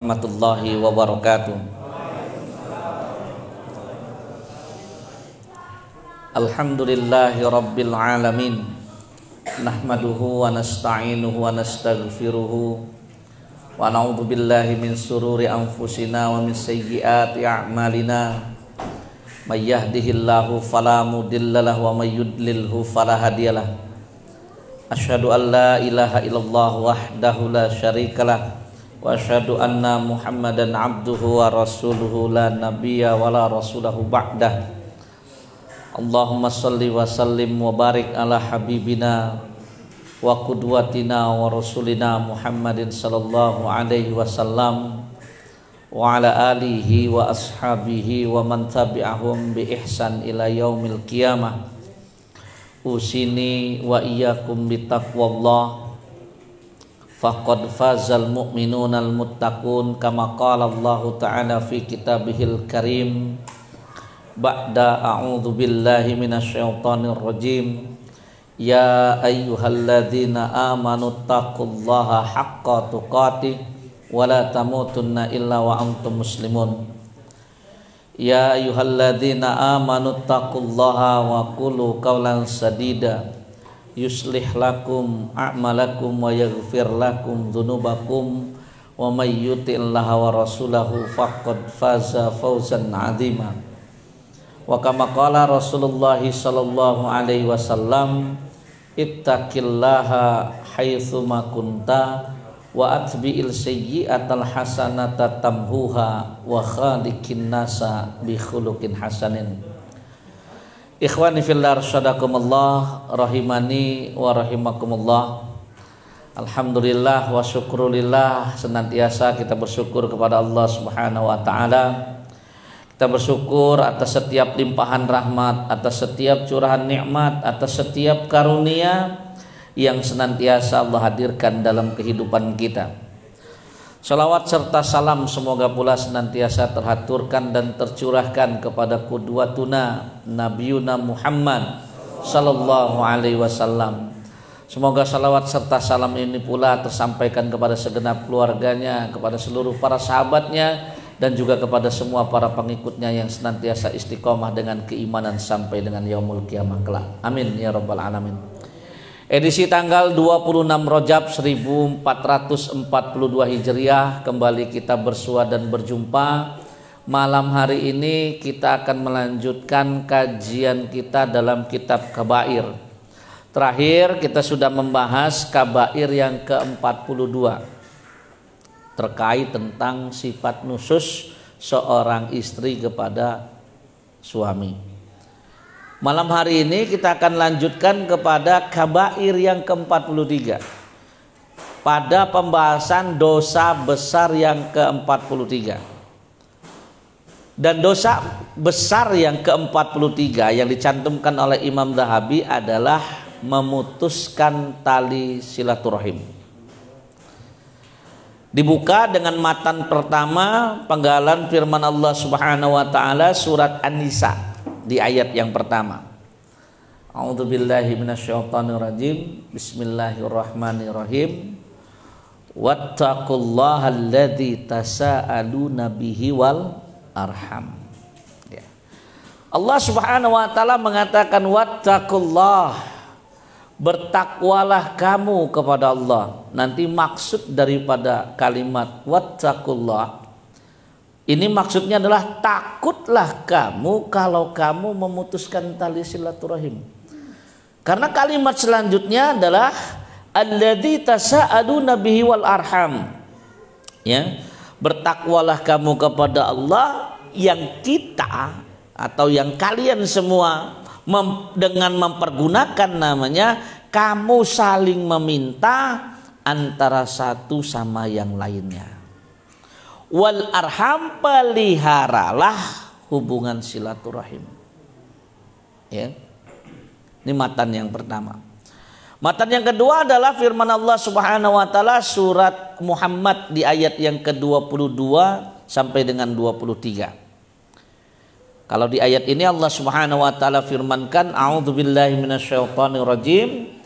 Warahmatullahi wabarakatuh. Alhamdulillahi rabbil alamin. Nahmaduhu wa nasta'inuhu wa nastaghfiruhu wa na'udzu billahi min sururi anfusina wa min sayyiati a'malina. May yahdihillahu fala mudhillalah wa may yudlilhu fala hadiyalah. Asyhadu an la ilaha illallah wahdahu la syarikalah wa asyhadu anna Muhammadan abduhu wa rasuluhu la nabiyya wa la rasulahu ba'dah. Allahumma salli wa sallim wa barik ala habibina wa qudwatina wa rasulina Muhammadin sallallahu alaihi wasallam wa ala alihi wa ashabihi wa man tabi'ahum bi ihsan ila yaumil qiyamah. Usini wa iyyakum bi taqwallah faqad fazal mu'minunal muttaqun kama qala Allah ta'ala fi kitabihil karim ba'da a'udzu billahi minasyaitonir rajim ya ayyuhalladzina amanu taqullaha haqqa tuqatih wa la tamutunna illa wa antum muslimun. Ya ayyuhalladzina amanu taqullaha wa qulu qawlan sadida yuslih lakum a'malakum wa yaghfir lakum dzunubakum wa may yuti'illaha wa rasulahu faqad faza fawzan 'azima. Wa kama qala Rasulullah sallallahu alaihi wasallam ittaqillaha haitsu ma kunta wa atbi'il sayyi'atal hasanata tamhuha wa khaliqin nasa bi khuluqin hasanin. Ikhwani fillah rasyadakumullah rahimani wa rahimakumullah. Alhamdulillah wa syukrulillah, senantiasa kita bersyukur kepada Allah Subhanahu wa taala. Kita bersyukur atas setiap limpahan rahmat, atas setiap curahan nikmat, atas setiap karunia yang senantiasa Allah hadirkan dalam kehidupan kita. Salawat serta salam semoga pula senantiasa terhaturkan dan tercurahkan kepada qudwatuna Nabiyuna Muhammad sallallahu alaihi wasallam. Semoga salawat serta salam ini pula tersampaikan kepada segenap keluarganya, kepada seluruh para sahabatnya, dan juga kepada semua para pengikutnya yang senantiasa istiqomah dengan keimanan sampai dengan yaumul qiyamah kelak. Amin ya rabbal alamin. Edisi tanggal 26 Rajab 1442 Hijriah, kembali kita bersua dan berjumpa. Malam hari ini kita akan melanjutkan kajian kita dalam kitab Kabair. Terakhir kita sudah membahas Kabair yang ke-42, terkait tentang sifat nusus seorang istri kepada suami. Malam hari ini kita akan lanjutkan kepada kabair yang ke-43. Pada pembahasan dosa besar yang ke-43. Dan dosa besar yang ke-43 yang dicantumkan oleh Imam Zahabi adalah memutuskan tali silaturahim. Dibuka dengan matan pertama penggalan firman Allah Subhanahu wa taala surat An-Nisa di ayat yang pertama. A'udzubillahi minasyaitonirrajim. Bismillahirrahmanirrahim. Wattaqullaha alladzi tasaaluna bihi wal arham. Ya. Allah Subhanahu wa taala mengatakan wattaqullah, bertakwalah kamu kepada Allah. Nanti maksud daripada kalimat wattaqullah ini maksudnya adalah takutlah kamu kalau kamu memutuskan tali silaturahim. Karena kalimat selanjutnya adalah alladzi tasaaluna bihi wal arham. Ya, bertakwalah kamu kepada Allah yang kita atau yang kalian semua dengan mempergunakan namanya kamu saling meminta antara satu sama yang lainnya. Wal arham, peliharalah hubungan silaturahim. Ya. Ini matan yang pertama. Matan yang kedua adalah firman Allah Subhanahu wa taala surat Muhammad di ayat yang ke-22 sampai dengan 23. Kalau di ayat ini Allah Subhanahu wa taala firmankan a'udzubillahi minasyaitonirrajim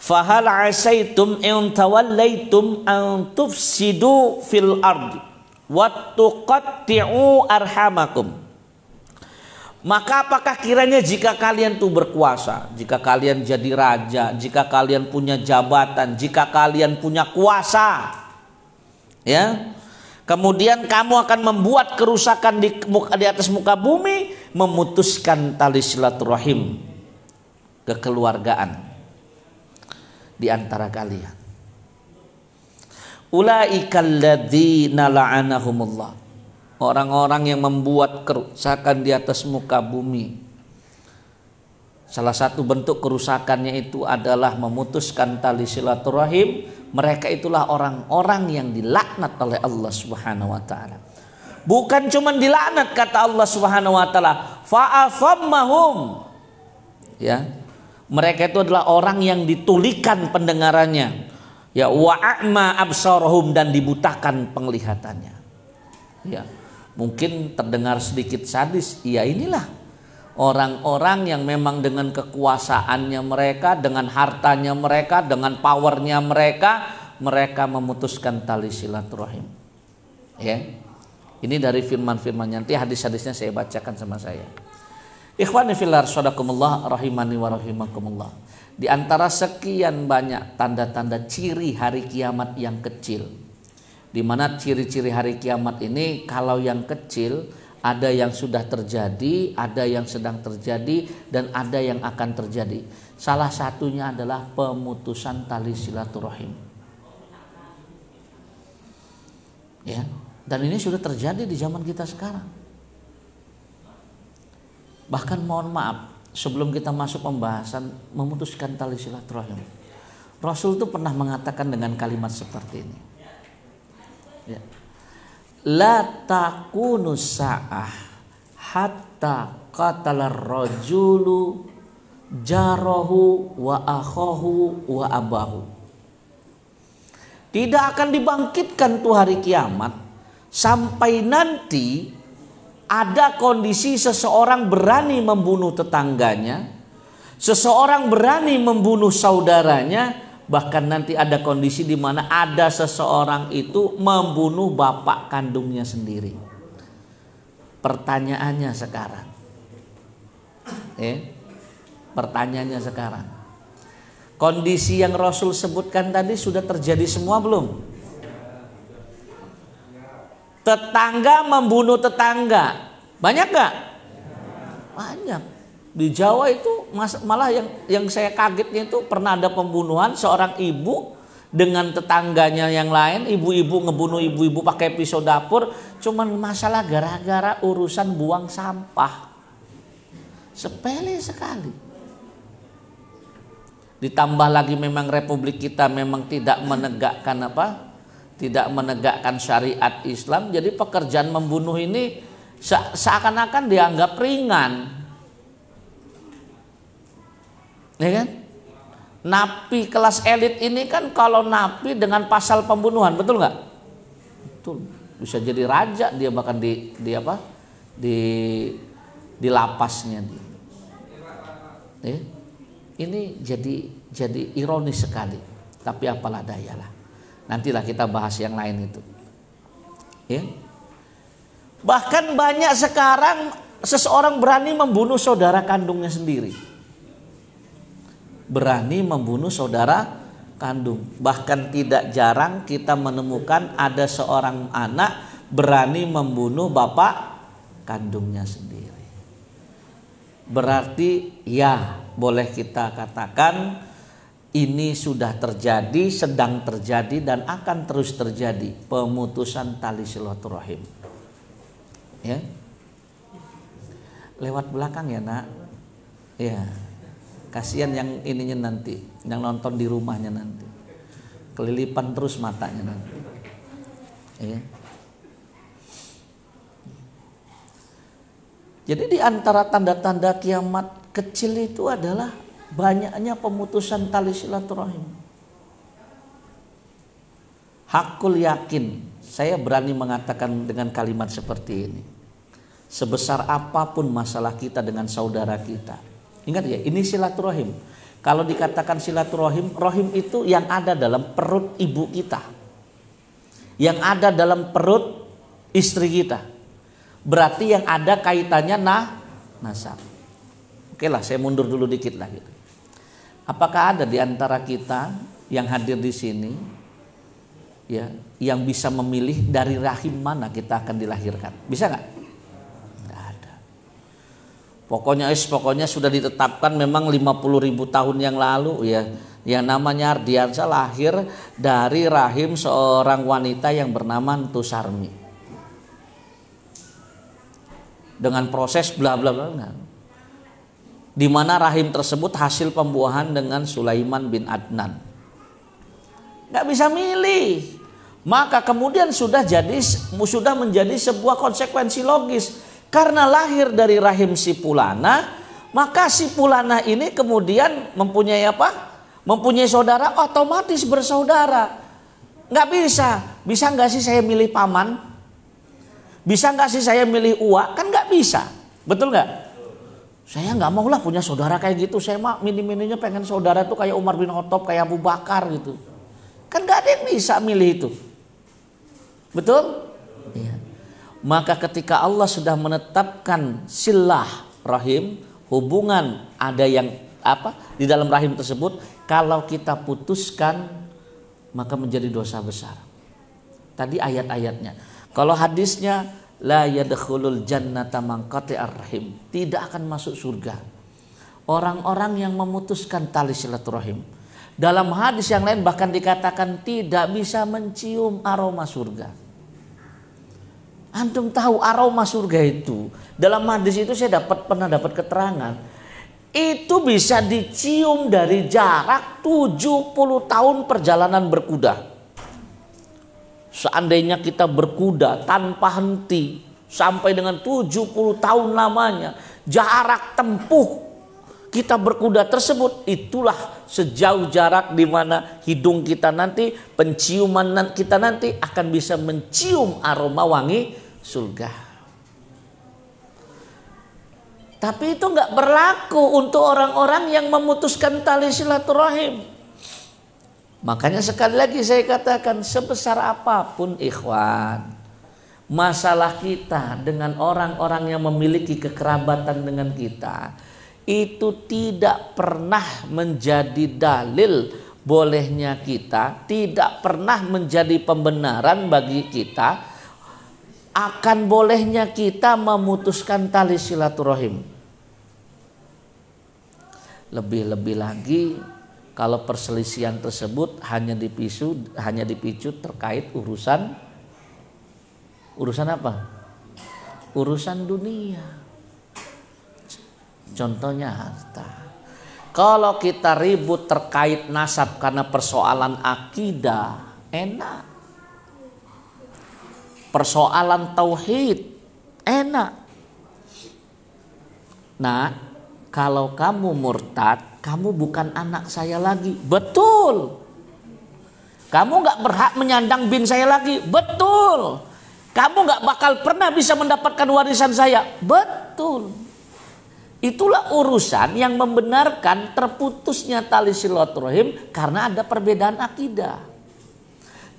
Fahal asaitum in tawallaitum an tufsidu fil ardi wa tuqatti'u arhamakum. Maka apakah kiranya jika kalian tuh berkuasa, jika kalian jadi raja, jika kalian punya jabatan, jika kalian punya kuasa, ya, kemudian kamu akan membuat kerusakan di atas muka bumi, memutuskan tali silaturahim, kekeluargaan di antara kalian. Ulaikal ladzina la'anahumullah. Orang-orang yang membuat kerusakan di atas muka bumi. Salah satu bentuk kerusakannya itu adalah memutuskan tali silaturahim. Mereka itulah orang-orang yang dilaknat oleh Allah Subhanahu wa taala. Bukan cuma dilaknat, kata Allah Subhanahu wa taala, fa'afammahum. Ya. Mereka itu adalah orang yang ditulikan pendengarannya. Ya, wa'ama absarahum, dan dibutakan penglihatannya. Ya. Mungkin terdengar sedikit sadis, ya inilah orang-orang yang memang dengan kekuasaannya mereka, dengan hartanya mereka, dengan powernya mereka memutuskan tali silaturahim. Ya, ini dari firman-firman, nanti hadis-hadisnya saya bacakan sama saya. Ikhwani fillah shadakumullah rahimani wa rahimakumullah. Di antara sekian banyak tanda-tanda ciri hari kiamat yang kecil, di mana ciri-ciri hari kiamat ini, kalau yang kecil ada yang sudah terjadi, ada yang sedang terjadi, dan ada yang akan terjadi. Salah satunya adalah pemutusan tali silaturahim. Ya, dan ini sudah terjadi di zaman kita sekarang. Bahkan mohon maaf, sebelum kita masuk pembahasan memutuskan tali silaturahim, Rasul itu pernah mengatakan dengan kalimat seperti ini. Ya. La takunu sa'ah hatta qatala rajulu jarahu wa akhahu wa abahu. Tidak akan dibangkitkan tuh hari kiamat sampai nanti ada kondisi seseorang berani membunuh tetangganya, seseorang berani membunuh saudaranya, bahkan nanti ada kondisi di mana ada seseorang itu membunuh bapak kandungnya sendiri. Pertanyaannya sekarang, pertanyaannya sekarang, kondisi yang Rasul sebutkan tadi sudah terjadi semua belum? Tetangga membunuh tetangga, banyak gak? Banyak. Di Jawa itu malah yang saya kagetnya itu pernah ada pembunuhan seorang ibu dengan tetangganya yang lain. Ibu-ibu ngebunuh ibu-ibu pakai pisau dapur, cuman masalah gara-gara urusan buang sampah. Sepele sekali. Ditambah lagi memang republik kita memang tidak menegakkan tidak menegakkan syariat Islam. Jadi pekerjaan membunuh ini seakan-akan dianggap ringan. Ya kan? Napi kelas elit ini kan kalau napi dengan pasal pembunuhan, betul nggak? Betul. Bisa jadi raja dia, bahkan di lapasnya dia. Ya? Ini jadi ironis sekali. Tapi apalah dayalah. Nantilah kita bahas yang lain itu. Ya? Bahkan banyak sekarang seseorang berani membunuh saudara kandungnya sendiri. Berani membunuh saudara kandung. Bahkan tidak jarang kita menemukan ada seorang anak berani membunuh bapak kandungnya sendiri. Berarti ya boleh kita katakan ini sudah terjadi, sedang terjadi, dan akan terus terjadi pemutusan tali silaturahim. Ya. Lewat belakang ya nak. Ya. Kasihan yang ininya nanti, yang nonton di rumahnya nanti, kelilipan terus matanya nanti. Ya. Jadi di antara tanda-tanda kiamat kecil itu adalah banyaknya pemutusan tali silaturahim. Hakul yakin, saya berani mengatakan dengan kalimat seperti ini. Sebesar apapun masalah kita dengan saudara kita, ingat ya, ini silaturahim. Kalau dikatakan silaturahim, rahim itu yang ada dalam perut ibu kita, yang ada dalam perut istri kita. Berarti yang ada kaitannya nasab. Oke lah, saya mundur dulu dikit lah gitu. Apakah ada di antara kita yang hadir di sini ya yang bisa memilih dari rahim mana kita akan dilahirkan? Bisa nggak? Nggak ada. Pokoknya sudah ditetapkan memang 50.000 tahun yang lalu ya, yang namanya Ardiansyah lahir dari rahim seorang wanita yang bernama Ntu Sarmi. Dengan proses bla bla bla, di mana rahim tersebut hasil pembuahan dengan Sulaiman bin Adnan. Nggak bisa milih, maka kemudian sudah menjadi sebuah konsekuensi logis karena lahir dari rahim si Pulana, maka si Pulana ini kemudian mempunyai apa? Mempunyai saudara, otomatis bersaudara. Nggak bisa nggak sih saya milih paman? Bisa nggak sih saya milih uak? Kan nggak bisa, betul nggak? Saya nggak mau lah punya saudara kayak gitu. Saya mah mini-mininya pengen saudara tuh kayak Umar bin Khattab, kayak Abu Bakar gitu. Kan nggak ada yang bisa milih itu, betul? Ya. Maka ketika Allah sudah menetapkan silah rahim, hubungan ada yang apa di dalam rahim tersebut, kalau kita putuskan maka menjadi dosa besar. Tadi ayat-ayatnya. Kalau hadisnya la yadkhulul jannata man qati'ar rahim, tidak akan masuk surga orang-orang yang memutuskan tali silaturahim. Dalam hadis yang lain bahkan dikatakan tidak bisa mencium aroma surga. Antum tahu aroma surga itu? Dalam hadis itu saya pernah dapat keterangan. Itu bisa dicium dari jarak 70 tahun perjalanan berkuda. Seandainya kita berkuda tanpa henti sampai dengan 70 tahun lamanya, jarak tempuh kita berkuda tersebut itulah sejauh jarak di mana hidung kita nanti, penciuman kita nanti akan bisa mencium aroma wangi surga. Tapi itu nggak berlaku untuk orang-orang yang memutuskan tali silaturahim. Makanya sekali lagi saya katakan, sebesar apapun ikhwan, masalah kita dengan orang-orang yang memiliki kekerabatan dengan kita, itu tidak pernah menjadi dalil bolehnya kita, tidak pernah menjadi pembenaran bagi kita akan bolehnya kita memutuskan tali silaturahim. Lebih-lebih lagi kalau perselisihan tersebut hanya dipicu terkait urusan apa? Urusan dunia. Contohnya harta. Kalau kita ribut terkait nasab karena persoalan akidah, enak. Persoalan tauhid, enak. Nah, kalau kamu murtad, kamu bukan anak saya lagi. Betul. Kamu gak berhak menyandang bin saya lagi. Betul. Kamu gak bakal pernah bisa mendapatkan warisan saya. Betul. Itulah urusan yang membenarkan terputusnya tali silaturahim karena ada perbedaan akidah.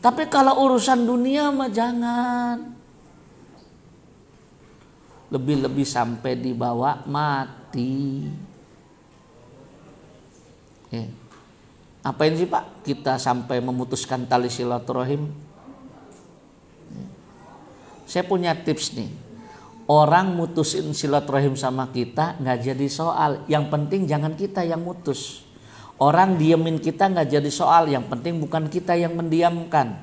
Tapi kalau urusan dunia mah jangan. Lebih-lebih sampai dibawa mati. Apain sih Pak kita sampai memutuskan tali silaturahim? Saya punya tips nih. Orang mutusin silaturahim sama kita nggak jadi soal. Yang penting jangan kita yang mutus. Orang diemin kita nggak jadi soal. Yang penting bukan kita yang mendiamkan.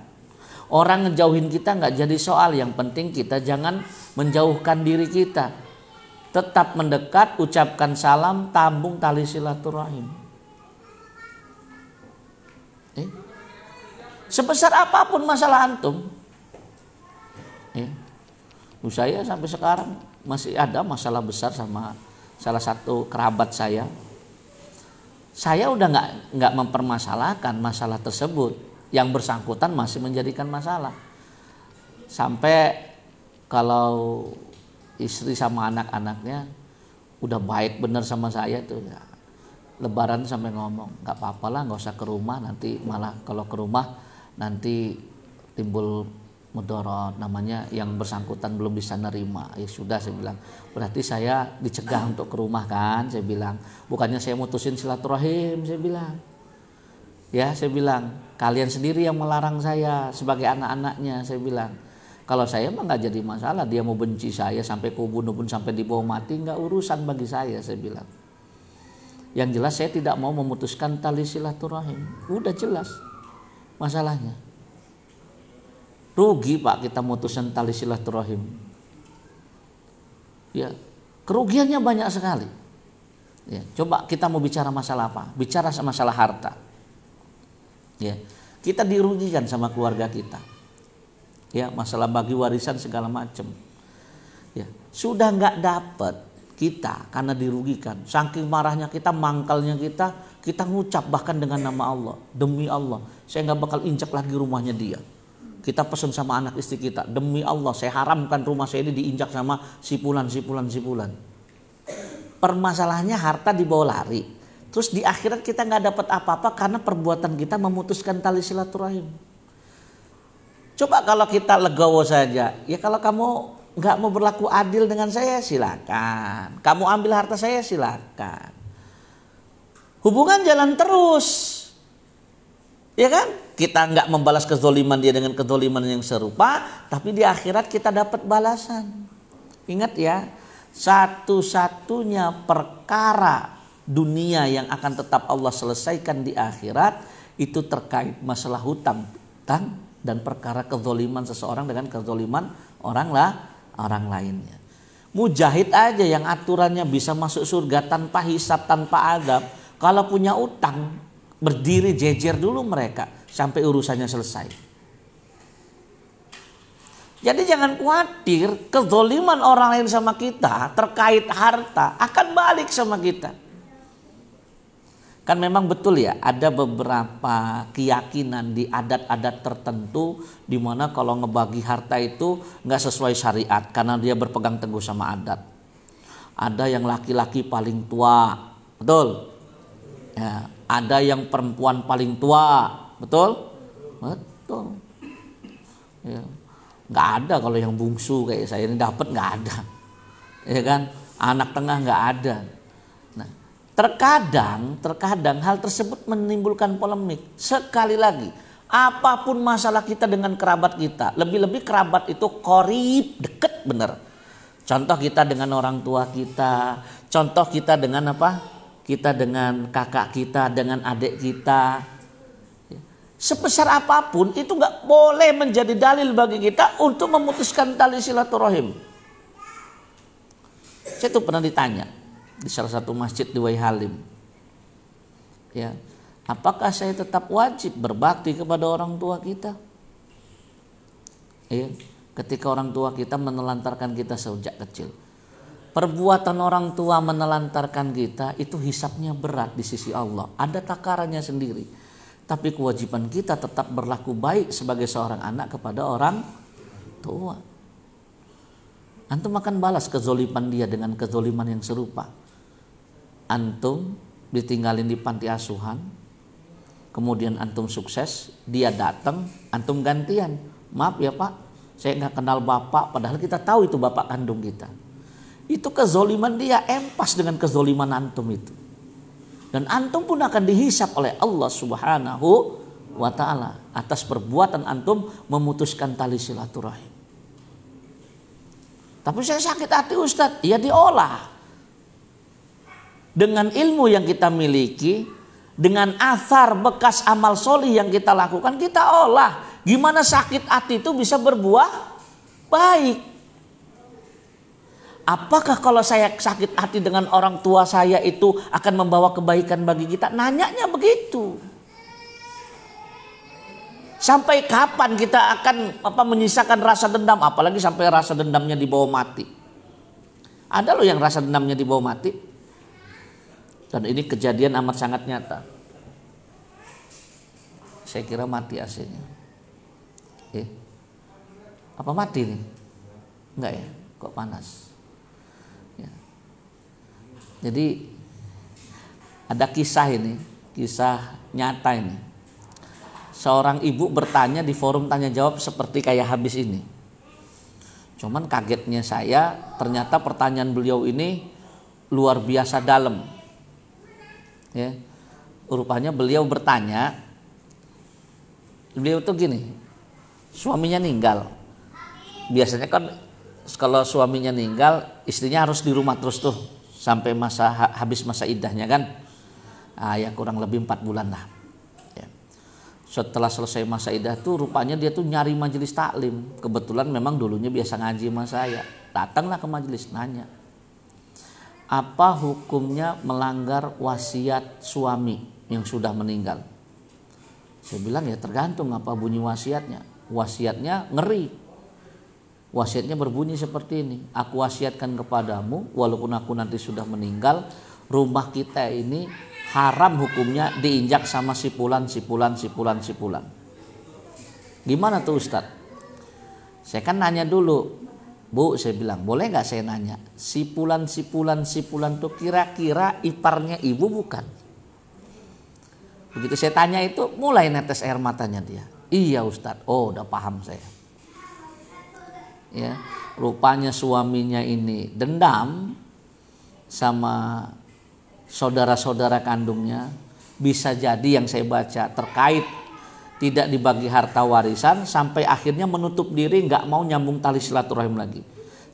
Orang ngejauhin kita nggak jadi soal. Yang penting kita jangan menjauhkan diri kita. Tetap mendekat, ucapkan salam, tambung tali silaturahim. Sebesar apapun masalah antum, saya sampai sekarang masih ada masalah besar sama salah satu kerabat saya. Saya udah nggak mempermasalahkan masalah tersebut, yang bersangkutan masih menjadikan masalah. Sampai kalau istri sama anak-anaknya udah baik bener sama saya tuh ya. Lebaran sampai ngomong, nggak apa-apa lah, nggak usah ke rumah, nanti malah kalau ke rumah nanti timbul mudarat, namanya yang bersangkutan belum bisa nerima. Ya sudah, saya bilang, berarti saya dicegah untuk ke rumah kan, saya bilang, bukannya saya mutusin silaturahim, saya bilang. Ya, saya bilang, kalian sendiri yang melarang saya sebagai anak-anaknya, saya bilang. Kalau saya mah nggak jadi masalah, dia mau benci saya sampai kubun-ubun sampai dibawa mati, nggak urusan bagi saya bilang. Yang jelas saya tidak mau memutuskan tali silaturahim. Udah jelas masalahnya. Rugi Pak kita mutuskan tali silaturahim. Ya, kerugiannya banyak sekali. Ya, coba kita mau bicara masalah apa? Bicara masalah harta. Ya, kita dirugikan sama keluarga kita. Ya, masalah bagi warisan segala macam. Ya, sudah nggak dapat kita karena dirugikan. Saking marahnya kita, mangkalnya kita ngucap bahkan dengan nama Allah. Demi Allah, saya nggak bakal injak lagi rumahnya dia. Kita pesan sama anak istri kita, demi Allah saya haramkan rumah saya ini diinjak sama si fulan. Permasalahannya harta dibawa lari. Terus di akhirat kita nggak dapat apa-apa karena perbuatan kita memutuskan tali silaturahim. Coba kalau kita legowo saja, ya kalau kamu nggak mau berlaku adil dengan saya silakan, kamu ambil harta saya silakan, hubungan jalan terus, ya kan? Kita nggak membalas kezoliman dia dengan kezoliman yang serupa, tapi di akhirat kita dapat balasan. Ingat ya, satu-satunya perkara dunia yang akan tetap Allah selesaikan di akhirat itu terkait masalah hutang dan perkara kezoliman seseorang dengan kezoliman orang lainnya. Mujahid aja yang aturannya bisa masuk surga tanpa hisab, tanpa adab. Kalau punya utang, berdiri jejer dulu mereka sampai urusannya selesai. Jadi jangan khawatir, kezoliman orang lain sama kita terkait harta akan balik sama kita. Kan memang betul ya, ada beberapa keyakinan di adat-adat tertentu di mana kalau ngebagi harta itu nggak sesuai syariat karena dia berpegang teguh sama adat. Ada yang laki-laki paling tua, betul? Ya, ada yang perempuan paling tua, betul? Betul. Ya, nggak ada kalau yang bungsu kayak saya ini dapat, nggak ada, ya kan? Anak tengah nggak ada. Terkadang hal tersebut menimbulkan polemik. Sekali lagi, apapun masalah kita dengan kerabat kita, lebih-lebih kerabat itu qorib, deket bener. Contoh kita dengan orang tua kita, contoh kita dengan apa? Kita dengan kakak kita, dengan adik kita. Sebesar apapun itu nggak boleh menjadi dalil bagi kita untuk memutuskan tali silaturahim. Saya tuh pernah ditanya di salah satu masjid di Waihalim, ya, apakah saya tetap wajib berbakti kepada orang tua kita? Ya, ketika orang tua kita menelantarkan kita sejak kecil. Perbuatan orang tua menelantarkan kita itu hisabnya berat di sisi Allah, ada takarannya sendiri. Tapi kewajiban kita tetap berlaku baik sebagai seorang anak kepada orang tua. Antum akan balas kezoliman dia dengan kezoliman yang serupa. Antum ditinggalin di panti asuhan, kemudian antum sukses, dia datang, antum gantian. Maaf ya Pak, saya nggak kenal Bapak, padahal kita tahu itu Bapak kandung kita. Itu kezoliman dia, empas dengan kezoliman antum itu. Dan antum pun akan dihisap oleh Allah Subhanahu wa ta'ala atas perbuatan antum memutuskan tali silaturahim. Tapi saya sakit hati Ustadz, ya diolah. Dengan ilmu yang kita miliki, dengan athar bekas amal solih yang kita lakukan, kita olah. Gimana sakit hati itu bisa berbuah baik. Apakah kalau saya sakit hati dengan orang tua saya itu akan membawa kebaikan bagi kita? Nanyanya begitu. Sampai kapan kita akan menyisakan rasa dendam, apalagi sampai rasa dendamnya dibawa mati. Ada loh yang rasa dendamnya dibawa mati. Dan ini kejadian amat sangat nyata. Saya kira mati AC-nya. Apa mati nih? Enggak ya? Kok panas? Ya. Jadi Ada kisah ini, kisah nyata ini. Seorang ibu bertanya di forum tanya jawab seperti kayak habis ini. Cuman kagetnya saya, ternyata pertanyaan beliau ini luar biasa dalam. Ya. Rupanya beliau bertanya, beliau tuh gini, suaminya meninggal. Biasanya kan kalau suaminya meninggal, istrinya harus di rumah terus tuh sampai habis masa iddahnya kan. Ya kurang lebih 4 bulan lah. Ya. Setelah selesai masa iddah tuh rupanya dia tuh nyari majelis taklim. Kebetulan memang dulunya biasa ngaji sama saya. Datanglah ke majelis nanya, apa hukumnya melanggar wasiat suami yang sudah meninggal? Saya bilang ya tergantung apa bunyi wasiatnya. Wasiatnya ngeri. Wasiatnya berbunyi seperti ini. Aku wasiatkan kepadamu walaupun aku nanti sudah meninggal, rumah kita ini haram hukumnya diinjak sama si fulan. Gimana tuh Ustadz? Saya kan nanya dulu. Bu, saya bilang, boleh gak saya nanya? Si fulan tuh kira-kira iparnya ibu bukan? Begitu saya tanya itu mulai netes air matanya dia. Iya Ustadz. Oh udah paham saya. Ya, rupanya suaminya ini dendam sama saudara-saudara kandungnya. Bisa jadi yang saya baca terkait tidak dibagi harta warisan sampai akhirnya menutup diri, nggak mau nyambung tali silaturahim lagi.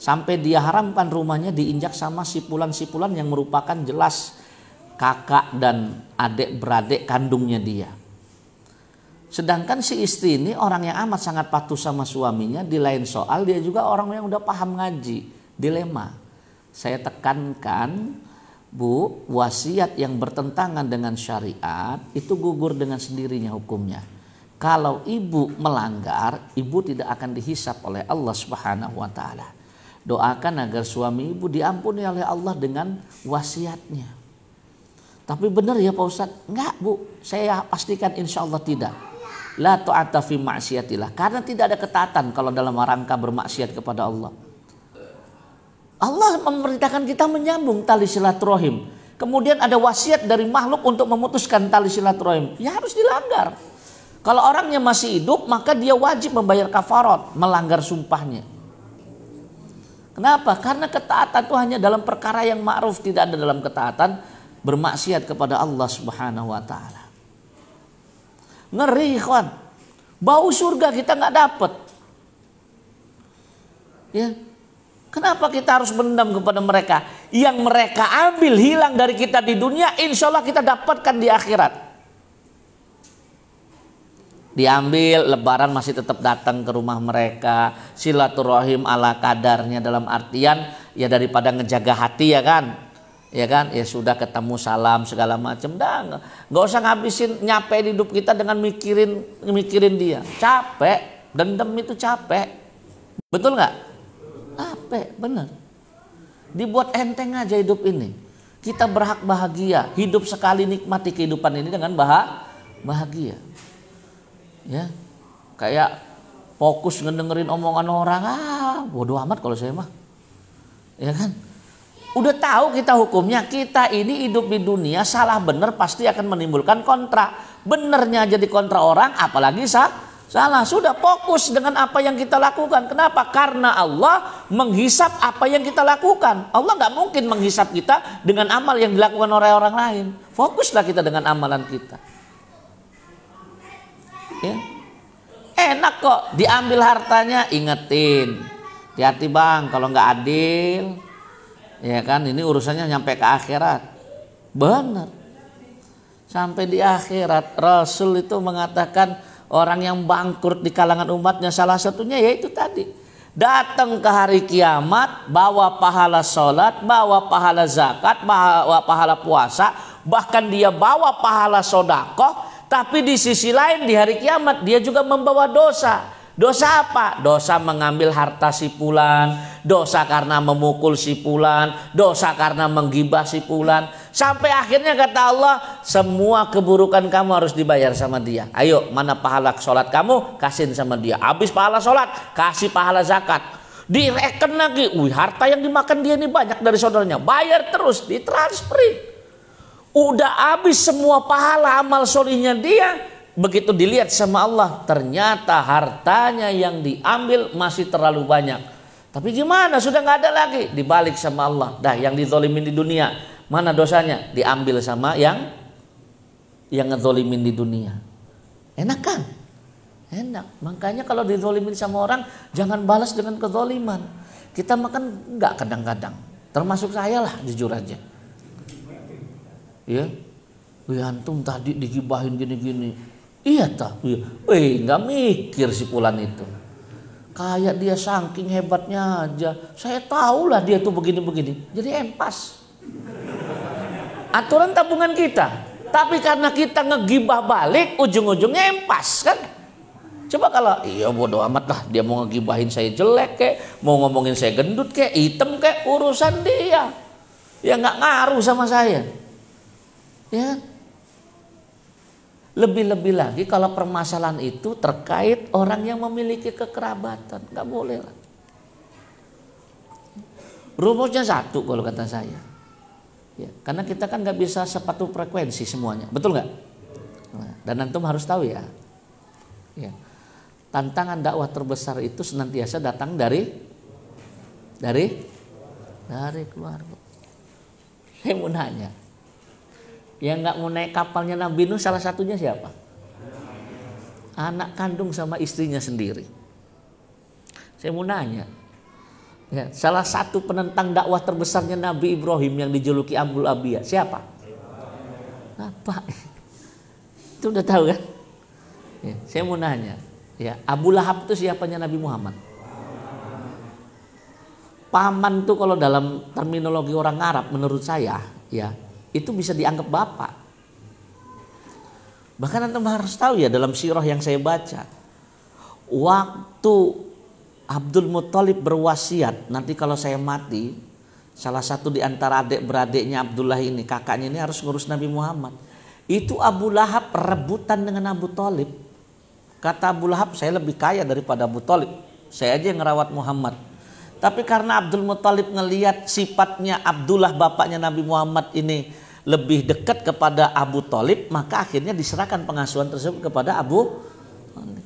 Sampai dia haramkan rumahnya diinjak sama si fulan yang merupakan jelas kakak dan adik beradik kandungnya dia. Sedangkan si istri ini orang yang amat sangat patuh sama suaminya. Di lain soal dia juga orang yang udah paham ngaji. Dilema. Saya tekankan, Bu, wasiat yang bertentangan dengan syariat itu gugur dengan sendirinya hukumnya. Kalau ibu melanggar, ibu tidak akan dihisap oleh Allah Subhanahu wa taala. Doakan agar suami ibu diampuni oleh Allah dengan wasiatnya. Tapi benar ya Pak Ustadz? Enggak Bu, saya pastikan insya Allah tidak. La ta'ata fi ma'siyatillah. Karena tidak ada ketaatan kalau dalam rangka bermaksiat kepada Allah. Allah memerintahkan kita menyambung tali silaturahim. Kemudian ada wasiat dari makhluk untuk memutuskan tali silaturahim. Ya harus dilanggar. Kalau orangnya masih hidup maka dia wajib membayar kafarat, melanggar sumpahnya. Kenapa? Karena ketaatan itu hanya dalam perkara yang ma'ruf, tidak ada dalam ketaatan bermaksiat kepada Allah Subhanahu wa taala. Ngeri ikhwan. Bau surga kita nggak dapat. Ya. Kenapa kita harus mendendam kepada mereka? Yang mereka ambil hilang dari kita di dunia, insya Allah kita dapatkan di akhirat. Diambil, lebaran masih tetap datang ke rumah mereka. Silaturahim ala kadarnya dalam artian ya daripada ngejaga hati ya kan. Ya kan, ya sudah ketemu salam segala macam, dah nggak usah ngabisin nyampe hidup kita dengan mikirin dia. Capek, dendam itu capek, betul nggak? Capek, bener. Dibuat enteng aja hidup ini. Kita berhak bahagia, hidup sekali nikmati kehidupan ini dengan bahagia. Ya, kayak fokus ngedengerin omongan orang, bodoh amat kalau saya mah, ya kan? Udah tahu kita hukumnya, kita ini hidup di dunia salah benar pasti akan menimbulkan kontra. Benernya jadi kontra orang, apalagi salah. Sudah fokus dengan apa yang kita lakukan. Kenapa? Karena Allah menghisap apa yang kita lakukan. Allah nggak mungkin menghisap kita dengan amal yang dilakukan oleh orang lain. Fokuslah kita dengan amalan kita. Ya. Enak kok diambil hartanya, ingetin. Hati-hati bang, kalau nggak adil. Ya kan, ini urusannya nyampe ke akhirat. Benar. Sampai di akhirat Rasul itu mengatakan orang yang bangkrut di kalangan umatnya salah satunya yaitu tadi. Datang ke hari kiamat bawa pahala sholat, bawa pahala zakat, bawa pahala puasa, bahkan dia bawa pahala sodakoh. Tapi di sisi lain di hari kiamat dia juga membawa dosa. Dosa apa? Dosa mengambil harta si fulan, dosa karena memukul si fulan, dosa karena menggibah si fulan. Sampai akhirnya kata Allah, semua keburukan kamu harus dibayar sama dia. Ayo, mana pahala sholat kamu? Kasihin sama dia. Habis pahala sholat, kasih pahala zakat. Direken lagi, harta yang dimakan dia ini banyak dari saudaranya. Bayar terus, ditransferin. Udah habis semua pahala amal solihnya dia. Begitu dilihat sama Allah, ternyata hartanya yang diambil masih terlalu banyak. Tapi gimana, sudah nggak ada lagi. Dibalik sama Allah. Dah, yang dizolimin di dunia, mana dosanya? Diambil sama yang ngezolimin di dunia. Enak kan? Enak. Makanya kalau dizolimin sama orang, jangan balas dengan kezoliman. Kita makan nggak kadang-kadang. Termasuk saya lah, jujur aja. Ya, wih antum tadi digibahin gini-gini. Iya tak? Wih, nggak mikir si Fulan itu. Kayak dia saking hebatnya aja. Saya tahulah dia tuh begini-begini. Jadi empas. Aturan tabungan kita. Tapi karena kita ngegibah balik, ujung-ujungnya empas kan? Coba kalau iya bodo amat lah, dia mau ngegibahin saya jelek kek, mau ngomongin saya gendut kek, hitam kek, urusan dia. Ya nggak ngaruh sama saya. Ya. Lebih-lebih lagi kalau permasalahan itu terkait orang yang memiliki kekerabatan, nggak boleh lah. Rumusnya satu kalau kata saya. Ya, karena kita kan nggak bisa sepatu frekuensi semuanya, betul nggak? Dan antum harus tahu ya. Ya. Tantangan dakwah terbesar itu senantiasa datang dari keluarga. Saya mau nanya, yang nggak mau naik kapalnya Nabi Nuh salah satunya siapa? Anak kandung sama istrinya sendiri. Saya mau nanya, ya, salah satu penentang dakwah terbesarnya Nabi Ibrahim yang dijuluki Abul Abiyah siapa? Apa? Itu udah tahu kan? Ya, saya mau nanya, ya, Abu Lahab itu siapanya Nabi Muhammad? Paman tuh kalau dalam terminologi orang Arab menurut saya, ya, itu bisa dianggap bapak. Bahkan antum harus tahu ya, dalam sirah yang saya baca, waktu Abdul Muthalib berwasiat, nanti kalau saya mati, salah satu di antara adik-beradiknya Abdullah ini, kakaknya ini harus ngurus Nabi Muhammad. Itu Abu Lahab rebutan dengan Abu Thalib. Kata Abu Lahab, saya lebih kaya daripada Abu Thalib. Saya aja yang ngerawat Muhammad. Tapi karena Abdul Muthalib ngelihat sifatnya Abdullah bapaknya Nabi Muhammad ini lebih dekat kepada Abu Thalib, maka akhirnya diserahkan pengasuhan tersebut kepada Abu Thalib.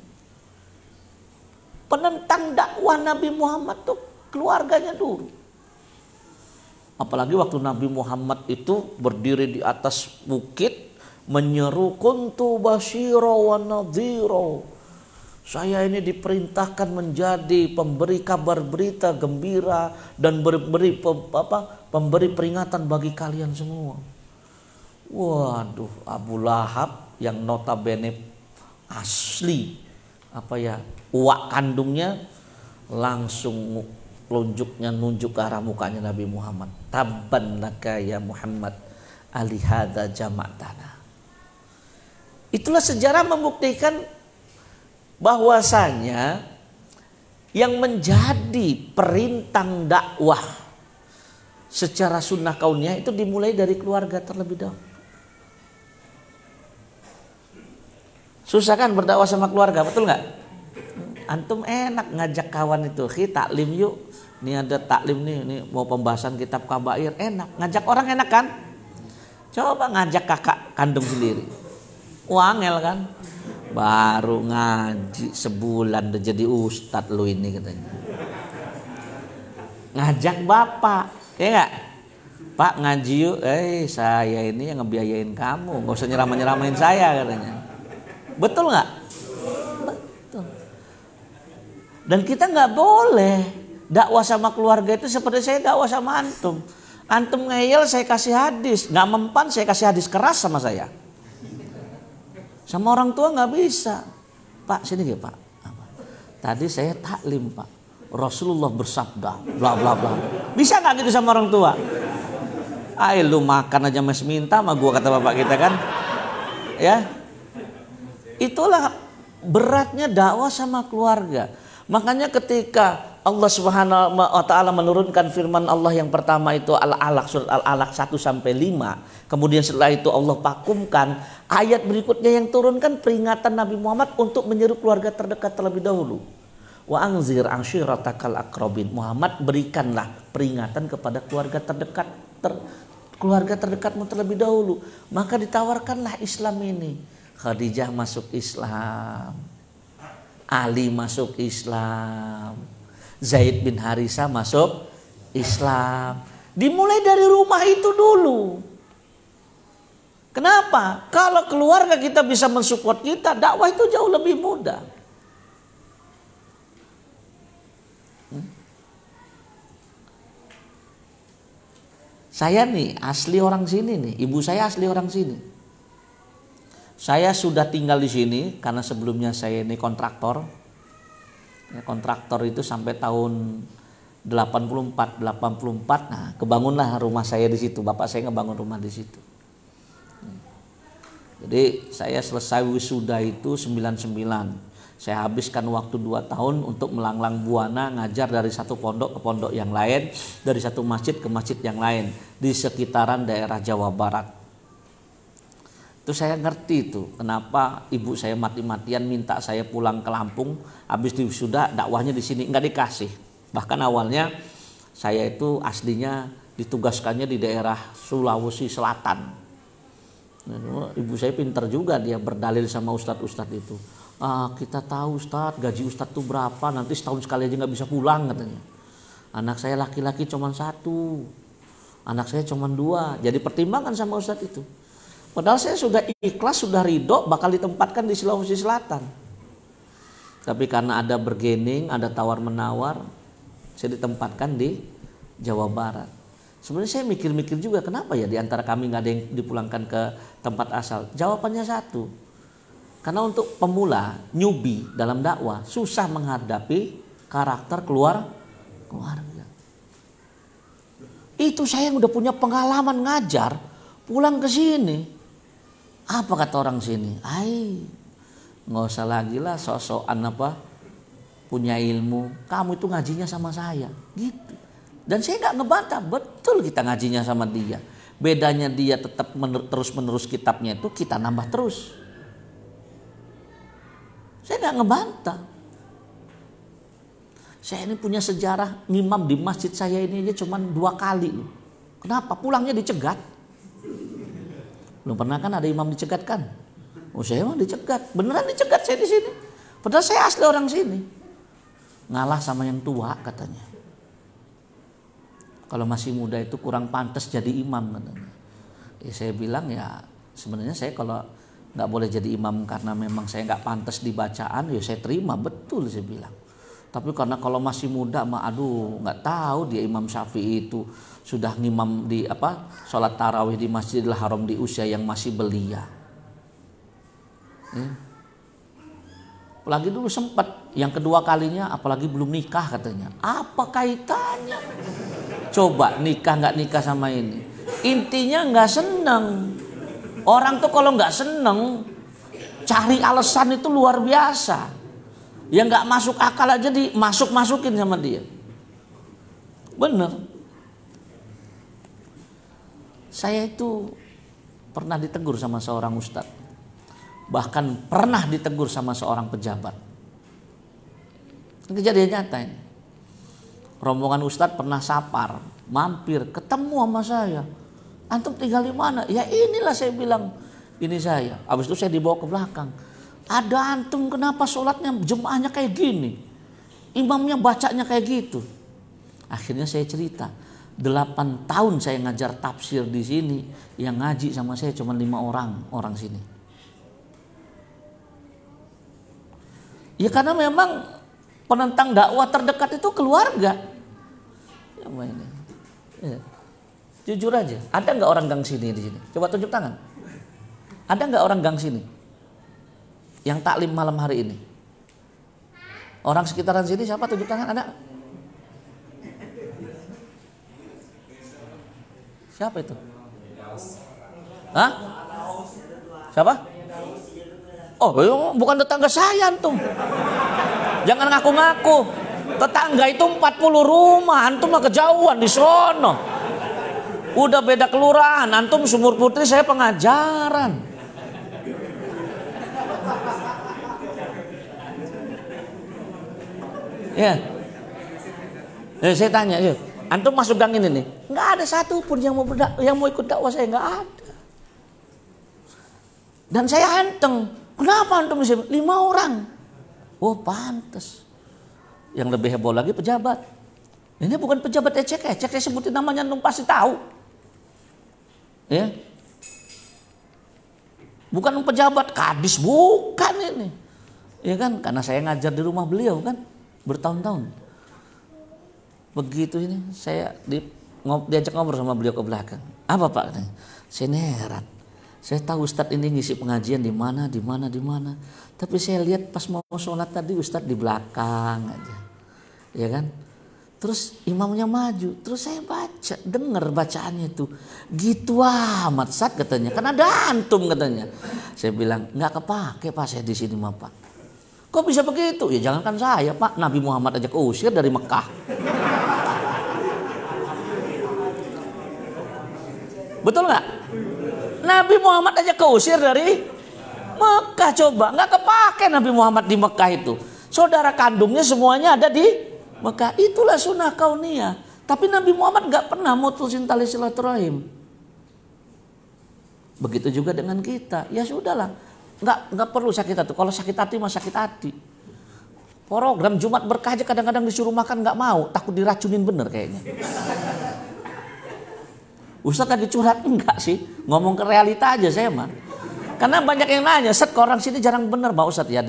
Penentang dakwah Nabi Muhammad tuh keluarganya dulu. Apalagi waktu Nabi Muhammad itu berdiri di atas bukit menyeru kuntu basyira wa nadhira. Saya ini diperintahkan menjadi pemberi kabar berita gembira dan pemberi peringatan bagi kalian semua. Waduh, Abu Lahab yang notabene asli uak kandungnya langsung nunjuk ke arah mukanya Nabi Muhammad. Tabban laka ya Muhammad alihada jama'tana. Itulah sejarah membuktikan bahwasanya yang menjadi perintang dakwah secara sunnah kauniyah itu dimulai dari keluarga terlebih dahulu. Susah kan berdakwah sama keluarga, betul nggak? Antum enak ngajak kawan itu, taklim yuk. Ini ada taklim nih, ini mau pembahasan kitab kabair, enak. Ngajak orang enak kan? Coba ngajak kakak kandung sendiri. Wangel kan? Baru ngaji sebulan udah jadi ustadz lu ini katanya. Ngajak bapak, ya nggak? Pak ngaji yuk, saya ini yang ngebiayain kamu, nggak usah nyeramain saya katanya. Betul nggak? Betul. Dan kita nggak boleh dakwah sama keluarga itu seperti saya dakwah sama antum. Antum ngeyel saya kasih hadis, nggak mempan saya kasih hadis keras sama saya. Sama orang tua nggak bisa. Pak sini ya Pak. Tadi saya taklim Pak. Rasulullah bersabda, bla bla bla. Bisa nggak gitu sama orang tua? Ayo lu makan aja mas minta sama gua kata bapak kita kan. Ya. Itulah beratnya dakwah sama keluarga. Makanya ketika Allah Subhanahu wa taala menurunkan firman Allah yang pertama itu Al-Alaq, surat Al-Alaq 1 sampai 5. Kemudian setelah itu Allah vakumkan ayat berikutnya yang turunkan peringatan Nabi Muhammad untuk menyeru keluarga terdekat terlebih dahulu. Wa anzir ashiratakal aqrabin. Muhammad berikanlah peringatan kepada keluarga terdekat keluarga terdekatmu terlebih dahulu. Maka ditawarkanlah Islam ini. Khadijah masuk Islam, Ali masuk Islam, Zaid bin Harisah masuk Islam. Dimulai dari rumah itu dulu. Kenapa? Kalau keluarga kita bisa mensupport kita, dakwah itu jauh lebih mudah. Saya nih asli orang sini nih, ibu saya asli orang sini. Saya sudah tinggal di sini karena sebelumnya saya ini kontraktor. Kontraktor itu sampai tahun 84. Nah, kebangunlah rumah saya di situ. Bapak saya ngebangun rumah di situ. Jadi saya selesai wisuda itu 99. Saya habiskan waktu 2 tahun untuk melanglang buana ngajar dari satu pondok ke pondok yang lain, dari satu masjid ke masjid yang lain di sekitaran daerah Jawa Barat. Itu saya ngerti itu kenapa ibu saya mati-matian minta saya pulang ke Lampung, habis di wisuda dakwahnya di sini nggak dikasih. Bahkan awalnya saya itu aslinya ditugaskannya di daerah Sulawesi Selatan. Ibu saya pintar juga, dia berdalil sama ustadz-ustadz itu. Kita tahu Ustadz, gaji Ustadz itu berapa, nanti setahun sekali aja nggak bisa pulang katanya. Anak saya laki-laki cuma 1, anak saya cuma 2, jadi pertimbangan sama Ustadz itu. Padahal saya sudah ikhlas, sudah ridho bakal ditempatkan di Sulawesi Selatan. Tapi karena ada bergening, ada tawar-menawar, saya ditempatkan di Jawa Barat. Sebenarnya saya mikir-mikir juga kenapa ya diantara kami nggak ada yang dipulangkan ke tempat asal. Jawabannya satu, karena untuk pemula, newbie dalam dakwah susah menghadapi karakter keluarga. Itu saya yang udah punya pengalaman ngajar, pulang ke sini, apa kata orang sini? Nggak usah lagi lah sok-sokan punya ilmu. Kamu itu ngajinya sama saya, gitu. Dan saya nggak ngebantah, betul kita ngajinya sama dia. Bedanya dia tetap terus-menerus kitabnya itu, kita nambah terus. Saya nggak ngebantah. Saya ini punya sejarah ngimam di masjid saya ini aja cuma 2 kali loh. Kenapa? Pulangnya dicegat. Belum pernah kan ada imam dicegat kan? Saya emang dicegat, beneran dicegat saya di sini. Padahal saya asli orang sini. Ngalah sama yang tua katanya. Kalau masih muda itu kurang pantas jadi imam katanya. Saya bilang ya sebenarnya saya kalau nggak boleh jadi imam karena memang saya nggak pantas di bacaan, ya saya terima, betul saya bilang. Tapi karena kalau masih muda nggak tahu dia Imam Syafi'i itu sudah ngimam di sholat tarawih di Masjidil Haram di usia yang masih belia. Apalagi dulu sempat yang kedua kalinya, apalagi belum nikah katanya. Apa kaitannya? Coba nikah nggak nikah sama ini. Intinya nggak seneng. Orang tuh kalau nggak seneng cari alasan itu luar biasa. Yang nggak masuk akal aja masukin sama dia. Bener. Saya itu pernah ditegur sama seorang ustadz. Bahkan pernah ditegur sama seorang pejabat. Kejadian nyata ini. Rombongan ustadz pernah sapar, mampir, ketemu sama saya. Antum tinggal di mana? Ya inilah saya bilang, ini saya. Habis itu saya dibawa ke belakang. Ada antum kenapa sholatnya jemaahnya kayak gini? Imamnya bacanya kayak gitu. Akhirnya saya cerita. 8 tahun saya ngajar tafsir di sini. Yang ngaji sama saya cuma 5 orang sini. Ya karena memang penentang dakwah terdekat itu keluarga. Ya. Jujur aja, ada nggak orang gang sini di sini? Coba tunjuk tangan. Ada nggak orang gang sini yang taklim malam hari ini? Orang sekitaran sini siapa? Tunjuk tangan, ada? Siapa itu? Hah? Siapa? Oh, bukan tetangga saya antum. Jangan ngaku-ngaku. Tetangga itu 40 rumah, antum mah kejauhan di sono. Udah beda kelurahan, antum Sumur Putri, saya pengajaran. Ya. Saya tanya, yuk. Antum masuk gang ini nih, nggak ada satupun yang mau ikut dakwah saya, nggak ada. Dan saya anteng, kenapa antum bisa 5 orang? Oh pantes. Yang lebih heboh lagi pejabat. Ini bukan pejabat ecek-ecek, saya sebutin namanya antum pasti tahu. Ya. Bukan pejabat kadis, bukan ini. Ya kan, karena saya ngajar di rumah beliau kan bertahun-tahun. Begitu ini saya diajak ngobrol sama beliau ke belakang. Apa Pak? Saya heran. Saya tahu Ustadz ini ngisi pengajian di mana. Tapi saya lihat pas mau sholat tadi Ustadz di belakang aja. Ya kan? Terus imamnya maju. Terus saya baca, dengar bacaannya itu. Gitu amat Ustadz katanya. Kan ada antum katanya. Saya bilang, nggak kepake Pak saya di sini mah Pak. Kok bisa begitu? Ya jangankan saya Pak. Nabi Muhammad aja keusir dari Mekah. Betul nggak? Nabi Muhammad aja keusir dari Mekah, coba nggak kepake Nabi Muhammad di Mekah itu. Saudara kandungnya semuanya ada di Mekah. Itulah sunnah kauniyah. Tapi Nabi Muhammad nggak pernah mutusin tali silaturahim. Begitu juga dengan kita. Ya sudahlah, nggak perlu sakit hati. Kalau sakit hati mah sakit hati. Program Jumat Berkah aja kadang-kadang disuruh makan nggak mau, takut diracunin bener kayaknya. Ustadz lagi curhat enggak sih? Ngomong ke realita aja saya mah. Karena banyak yang nanya, Ustadz ke orang sini jarang bener Pak Ustadz ya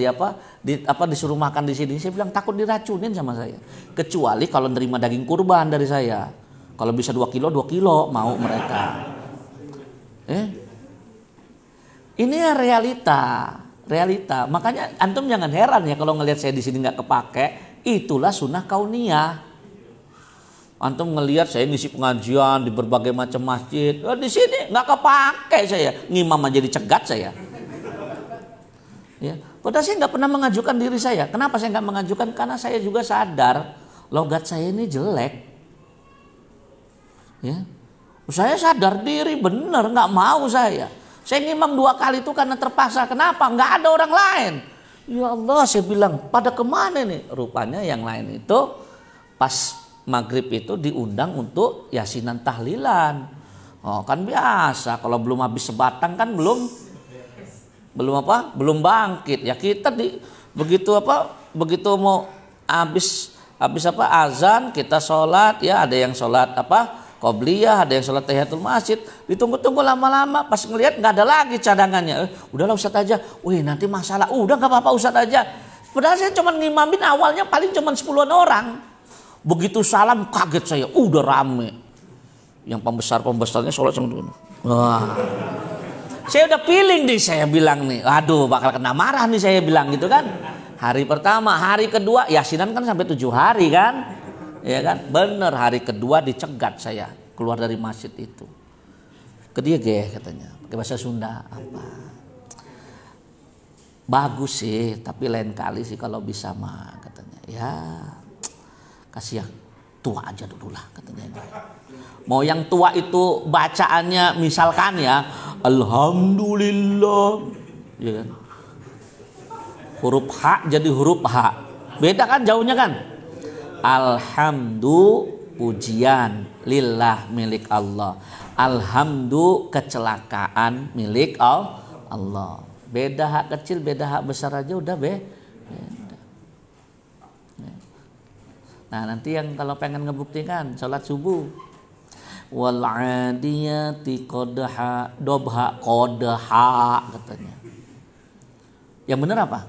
disuruh makan di sini. Saya bilang takut diracunin sama saya. Kecuali kalau nerima daging kurban dari saya. Kalau bisa 2 kilo mau mereka. Ini realita. Makanya antum jangan heran ya kalau ngelihat saya di sini nggak kepake. Itulah sunnah kauniyah. Antum ngelihat saya ngisi pengajian di berbagai macam masjid. Di sini nggak kepake saya. Ngimam aja dicegat saya. Ya, padahal saya nggak pernah mengajukan diri saya. Kenapa saya nggak mengajukan? Karena saya juga sadar logat saya ini jelek. Ya, saya sadar diri bener nggak mau saya. Saya ngimam 2 kali itu karena terpaksa. Kenapa? Nggak ada orang lain. Ya Allah, saya bilang pada kemana nih? Rupanya yang lain itu pas maghrib itu diundang untuk yasinan tahlilan. Oh kan biasa, kalau belum habis sebatang kan belum bangkit. Ya kita begitu mau habis azan kita sholat ya, ada yang sholat qobliyah, ada yang sholat tahiyatul masjid, ditunggu-tunggu lama-lama pas ngelihat nggak ada lagi cadangannya. Udahlah Ustadz aja. Wih nanti masalah. Udah nggak apa-apa Ustadz aja. Padahal saya cuma ngimamin awalnya paling cuma 10-an orang. Begitu salam kaget saya, udah rame. Yang pembesarnya sholat sama dulu. Wah. Saya udah feeling nih, saya bilang nih, aduh bakal kena marah nih saya bilang gitu kan. Hari pertama, hari kedua, yasinan kan sampai 7 hari kan. Ya kan, bener hari kedua dicegat saya keluar dari masjid itu. Dia katanya, pakai bahasa Sunda apa. Bagus sih, tapi lain kali sih kalau bisa mah katanya. Ya kasih yang tua aja dulu lah katanya. Mau yang tua itu bacaannya misalkan ya Alhamdulillah ya kan? Huruf H jadi huruf H, beda kan jauhnya kan. Alhamdu pujian lillah milik Allah, alhamdu kecelakaan milik Allah. Beda H kecil beda H besar aja udah beda. Nah nanti yang kalau pengen ngebuktikan sholat subuh wal adiyati qadha dobha qadha katanya. Yang benar apa?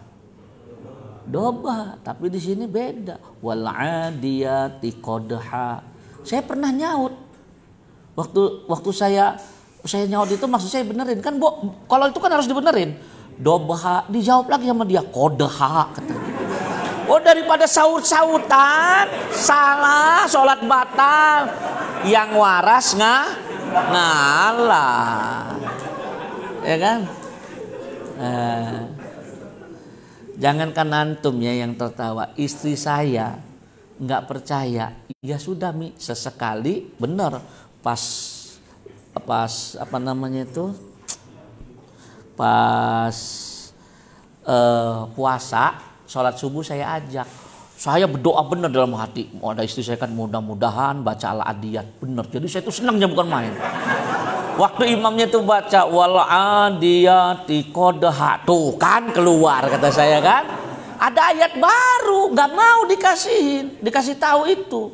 Dobha, tapi di sini beda. Wal adiyati qadha. Saya pernah nyaut. Waktu saya nyaut itu maksud saya benerin kan, kalau itu kan harus dibenerin. Dobha dijawab lagi sama dia qadha katanya. Oh daripada saut-sautan, salah, sholat batal, yang waras ngalah, ya kan? Jangankan antum ya yang tertawa, istri saya nggak percaya. Ya sudah Mi, sesekali bener pas apa namanya itu, pas puasa. Sholat subuh saya ajak. Saya berdoa benar dalam hati. Ada istri saya kan mudah-mudahan baca Al-Adiyat benar. Jadi saya itu senangnya bukan main. Waktu imamnya itu baca wal adiyati qadha, tuh kan keluar kata saya kan. Ada ayat baru, nggak mau dikasih tahu itu.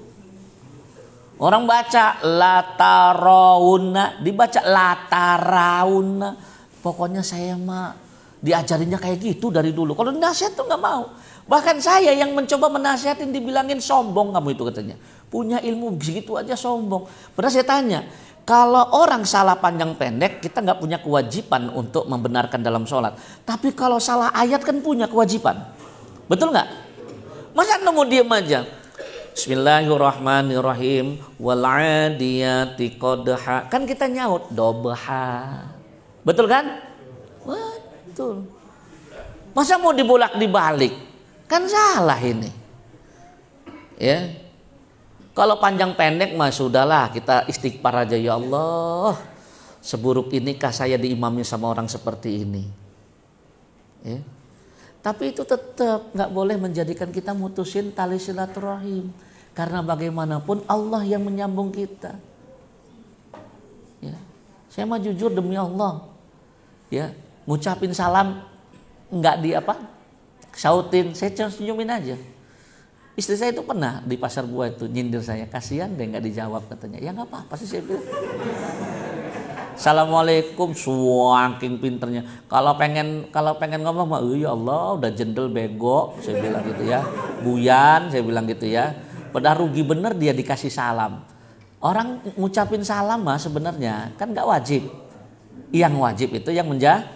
Orang baca latarawuna, dibaca latarauna. Pokoknya saya mah diajarinnya kayak gitu dari dulu. Kalau nasihat tuh nggak mau. Bahkan saya yang mencoba menasihatin dibilangin sombong kamu itu katanya. Punya ilmu begitu aja sombong. Padahal saya tanya, kalau orang salah panjang pendek kita nggak punya kewajiban untuk membenarkan dalam sholat. Tapi kalau salah ayat kan punya kewajiban. Betul nggak? Masa nunggu diem aja? Bismillahirrahmanirrahim. Wal adiyati qadha. Kan kita nyaut dobha. Betul kan? Betul. Masa mau dibolak dibalik? Kan salah ini. Ya. Kalau panjang pendek mah sudahlah, kita istighfar aja, ya Allah. Seburuk inikah saya diimami sama orang seperti ini? Ya. Tapi itu tetap nggak boleh menjadikan kita mutusin tali silaturahim. Karena bagaimanapun Allah yang menyambung kita. Ya. Saya mah jujur demi Allah. Ya, ngucapin salam nggak di sautin, saya cuma senyumin aja. Istri saya itu pernah di pasar buah itu nyindir saya, kasihan deh nggak dijawab katanya. Ya nggak apa-apa sih saya bilang. Assalamualaikum, saking pinternya. Kalau pengen ngomong mah, ya Allah udah jendel bego, saya bilang gitu ya. Buyan, saya bilang gitu ya. Padahal rugi bener dia dikasih salam. Orang ngucapin salam mah sebenarnya kan nggak wajib. Yang wajib itu yang menjawab.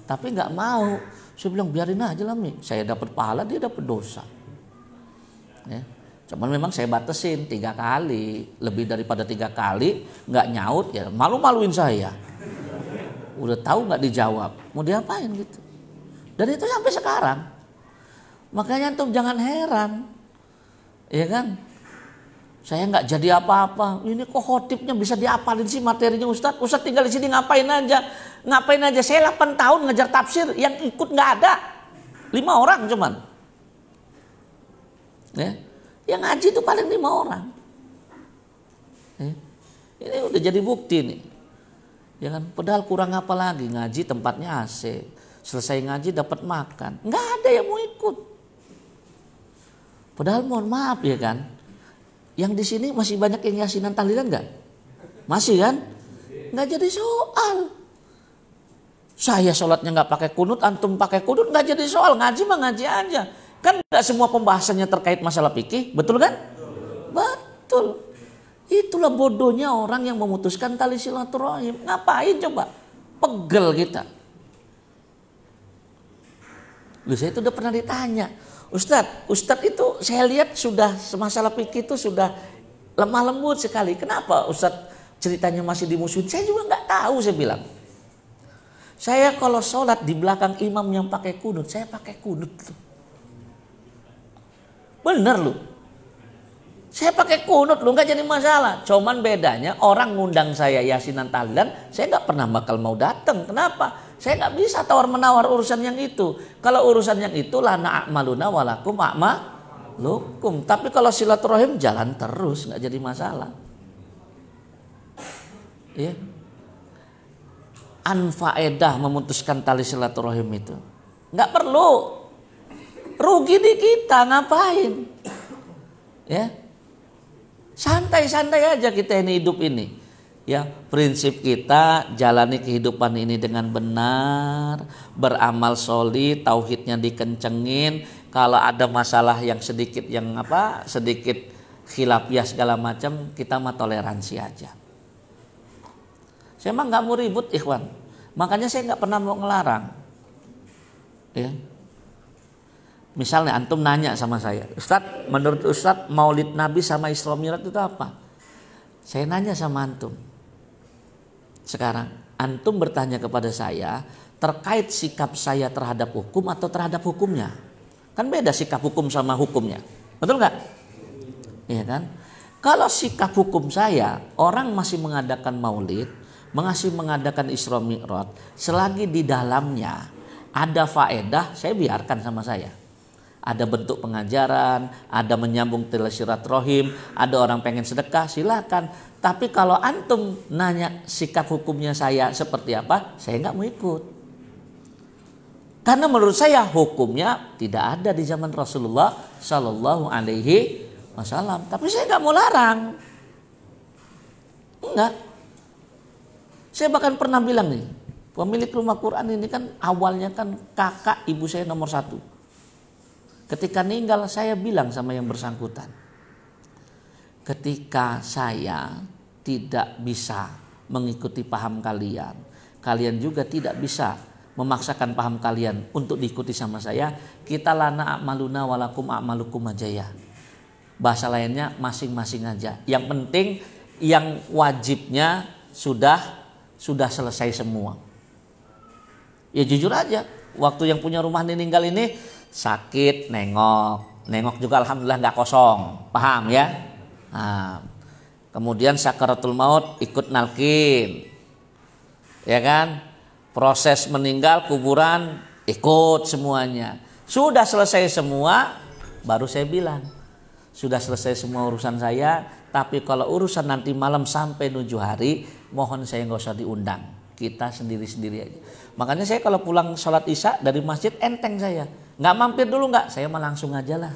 Tapi nggak mau. Saya bilang biarin aja lah Mi. Saya dapat pahala, dia dapat dosa. Ya. Cuman memang saya batasin 3 kali. Lebih daripada 3 kali nggak nyaut ya malu-maluin saya. Udah tahu nggak dijawab. Mau diapain gitu. Dan itu sampai sekarang. Makanya antum jangan heran. Ya kan? Saya nggak jadi apa-apa. Ini kok khotibnya bisa diapalin sih materinya Ustadz? Ustadz tinggal di sini ngapain aja? Ngapain aja? Saya 8 tahun ngejar tafsir, yang ikut nggak ada. 5 orang cuman. Ya. Yang ngaji itu paling 5 orang. Ya. Ini udah jadi bukti nih. Ya kan? Padahal kurang apa lagi, ngaji tempatnya AC. Selesai ngaji dapat makan. Nggak ada yang mau ikut. Padahal mohon maaf ya kan. Yang di sini masih banyak yang yasinan tahlilan nggak? Masih kan? Nggak jadi soal. Saya sholatnya nggak pakai kunut, antum pakai kunut, nggak jadi soal. Ngaji mah ngaji aja. Kan nggak semua pembahasannya terkait masalah fikih, betul kan? Betul. Itulah bodohnya orang yang memutuskan tali silaturahim. Ngapain coba? Pegel kita. Loh, saya itu udah pernah ditanya. Ustadz itu saya lihat sudah masalah fikih itu sudah lemah lembut sekali. Kenapa Ustadz ceritanya masih dimusuhin? Saya juga nggak tahu, saya bilang. Saya kalau sholat di belakang imam yang pakai kunut, saya pakai kunut tuh. Bener loh. Saya pakai kunut loh, nggak jadi masalah. Cuman bedanya orang ngundang saya yasinan tahlilan, saya nggak pernah bakal mau datang. Kenapa? Saya nggak bisa tawar-menawar urusan yang itu. Kalau urusan yang itu lana a'maluna walakum a'malukum. Tapi kalau silaturahim jalan terus, nggak jadi masalah. Ya. Anfaedah memutuskan tali silaturahim itu. Nggak perlu. Rugi di kita, ngapain? Ya. Santai-santai aja kita ini hidup ini. Ya, prinsip kita jalani kehidupan ini dengan benar, beramal solid, tauhidnya dikencengin. Kalau ada masalah yang sedikit khilafiah segala macam, kita mah toleransi aja. Saya mah nggak mau ribut, ikhwan. Makanya saya nggak pernah mau ngelarang. Ya. Misalnya antum nanya sama saya, Ustadz, menurut Ustadz Maulid Nabi sama Isra Mi'raj itu apa? Saya nanya sama antum. Sekarang antum bertanya kepada saya terkait sikap saya terhadap hukum atau terhadap hukumnya. Kan beda sikap hukum sama hukumnya. Betul nggak? Iya kan? Kalau sikap hukum saya, orang masih mengadakan maulid, masih mengadakan Isra Mi'raj, selagi di dalamnya ada faedah, saya biarkan sama saya. ada bentuk pengajaran, ada menyambung tali silaturahim, ada orang pengen sedekah, silakan. Tapi kalau antum nanya sikap hukumnya saya seperti apa, saya nggak mau ikut. Karena menurut saya hukumnya tidak ada di zaman Rasulullah Shallallahu Alaihi Wasallam. Tapi saya nggak mau larang, enggak. Saya bahkan pernah bilang nih, pemilik rumah Quran ini kan awalnya kan kakak ibu saya nomor 1. Ketika meninggal saya bilang sama yang bersangkutan, ketika saya tidak bisa mengikuti paham kalian, kalian juga tidak bisa memaksakan paham kalian untuk diikuti sama saya, kita lana a'maluna walakum a'malukum aja ya. Bahasa lainnya masing-masing aja. Yang penting yang wajibnya sudah selesai semua. Ya jujur aja, waktu yang punya rumah meninggal ini sakit, nengok juga alhamdulillah nggak kosong, paham ya? Nah, kemudian sakaratul maut ikut nalkin, ya kan? Proses meninggal kuburan ikut semuanya. Sudah selesai semua, baru saya bilang sudah selesai semua urusan saya. Tapi kalau urusan nanti malam sampai 7 hari, mohon saya nggak usah diundang. Kita sendiri-sendiri aja. Makanya saya kalau pulang sholat isya dari masjid enteng saya. Nggak mampir dulu nggak, saya mah langsung aja lah.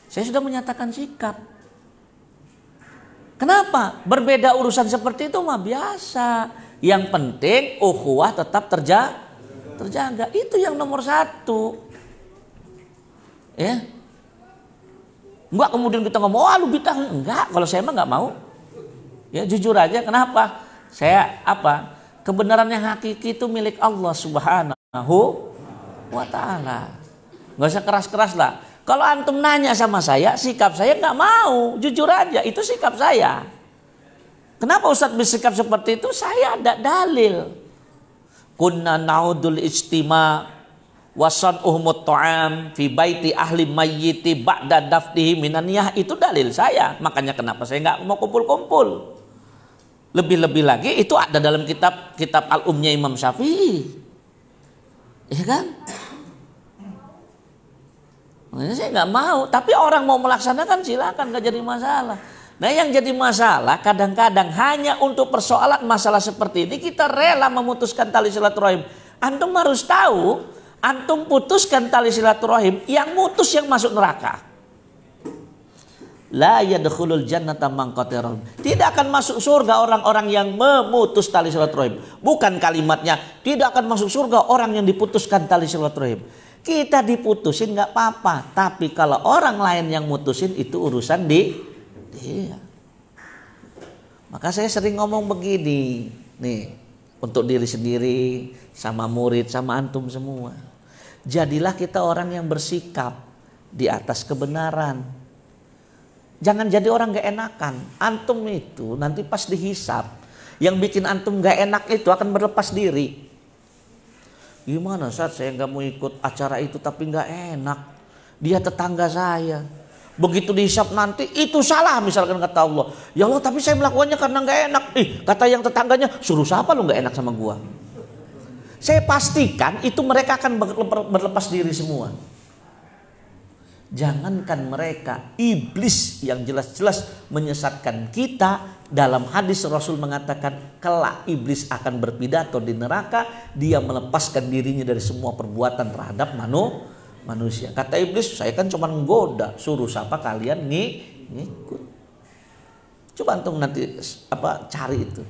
Saya sudah menyatakan sikap. Kenapa? Berbeda urusan seperti itu mah biasa. Yang penting ukhuwah tetap terjaga. Itu yang nomor 1. Ya. Enggak kemudian kita ngomong, oh lu bid'ah. Enggak, kalau saya mah nggak mau. Ya jujur aja, kenapa? Saya kebenaran yang hakiki itu milik Allah Subhanahu wa Ta'ala. Nggak usah keras-keras lah. Kalau antum nanya sama saya, sikap saya nggak mau, jujur aja, itu sikap saya. Kenapa Ustadz bersikap seperti itu? Saya ada dalil. Kunna naudul ijtima wasan uhmut ta'am fi baiti ahli mayyiti ba'da dafnihi minaniyah, itu dalil saya. Makanya kenapa saya nggak mau kumpul-kumpul. Lebih-lebih lagi itu ada dalam kitab Al-Umnya Imam Syafi'i. Ya kan? Makanya saya nggak mau, tapi orang mau melaksanakan silakan, nggak jadi masalah. Nah yang jadi masalah kadang-kadang hanya untuk persoalan masalah seperti ini kita rela memutuskan tali silaturahim. Antum harus tahu, antum putuskan tali silaturahim, yang mutus yang masuk neraka. La yadkhulul jannata man qatara. Tidak akan masuk surga orang-orang yang memutus tali silaturahim. Bukan kalimatnya, tidak akan masuk surga orang yang diputuskan tali silaturahim. Kita diputusin nggak apa-apa, tapi kalau orang lain yang mutusin itu urusan dia. Maka saya sering ngomong begini, nih untuk diri sendiri, sama murid, sama antum semua. Jadilah kita orang yang bersikap di atas kebenaran. Jangan jadi orang nggak enakan. Antum itu nanti pas dihisap, yang bikin antum nggak enak itu akan berlepas diri. Gimana saat saya nggak mau ikut acara itu tapi nggak enak, dia tetangga saya, begitu dihisap nanti itu salah misalkan kata Allah, ya Allah tapi saya melakukannya karena nggak enak. Kata yang tetangganya, suruh siapa lu nggak enak sama gua? Saya pastikan itu mereka akan berlepas diri semua. Jangankan mereka, iblis yang jelas-jelas menyesatkan kita. Dalam hadis Rasul mengatakan kelak iblis akan berpidato di neraka, dia melepaskan dirinya dari semua perbuatan terhadap manusia. Kata iblis, saya kan cuma menggoda, suruh siapa kalian ngikut. Coba antum nanti cari itu.